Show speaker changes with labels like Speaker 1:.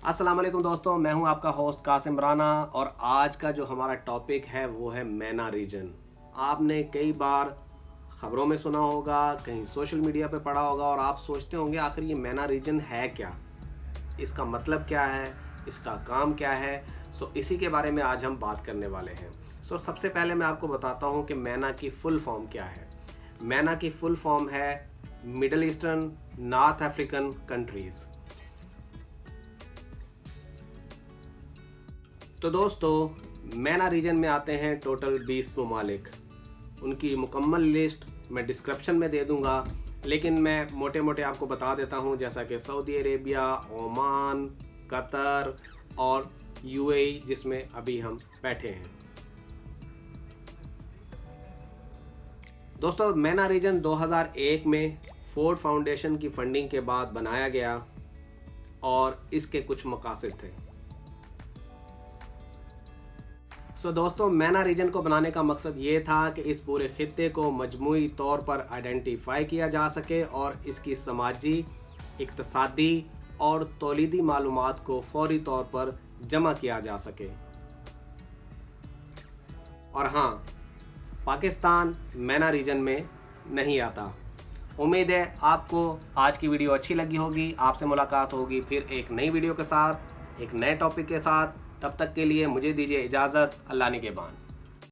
Speaker 1: अस्सलाम वालेकुम दोस्तों, मैं हूं आपका होस्ट कासिम राना और आज का जो हमारा टॉपिक है वो है मैना रीजन। आपने कई बार ख़बरों में सुना होगा, कहीं सोशल मीडिया पे पढ़ा होगा और आप सोचते होंगे आखिर ये मैना रीजन है क्या, इसका मतलब क्या है, इसका काम क्या है। इसी के बारे में आज हम बात करने वाले हैं। सबसे पहले मैं आपको बताता हूँ कि मैना की फुल फॉर्म क्या है। मैना की फुल फॉर्म है middle eastern north African countries. तो दोस्तों, मैना रीजन में आते हैं टोटल 20 ममालिक। उनकी मुकम्मल लिस्ट मैं डिस्क्रिप्शन में दे दूंगा, लेकिन मैं मोटे मोटे आपको बता देता हूं, जैसा कि सऊदी अरेबिया, ओमान, कतर और यूएई, जिसमें अभी हम बैठे हैं। दोस्तों, मैना रीजन 2001 में फोर्ड फाउंडेशन की फंडिंग के बाद बनाया गया और इसके कुछ मकासद थे। दोस्तों, मैना रीजन को बनाने का मकसद ये था कि इस पूरे खित्ते को मजमूई तौर पर आइडेंटिफाई किया जा सके और इसकी समाजी, इक्तसादी और तौलीदी मालूमात को फौरी तौर पर जमा किया जा सके। और हाँ, पाकिस्तान मैना रीजन में नहीं आता। उम्मीद है आपको आज की वीडियो अच्छी लगी होगी। आपसे मुलाकात होगी फिर एक नई वीडियो के साथ, एक नए टॉपिक के साथ। तब तक के लिए मुझे दीजिए इजाज़त। अल्लाह निगहबान।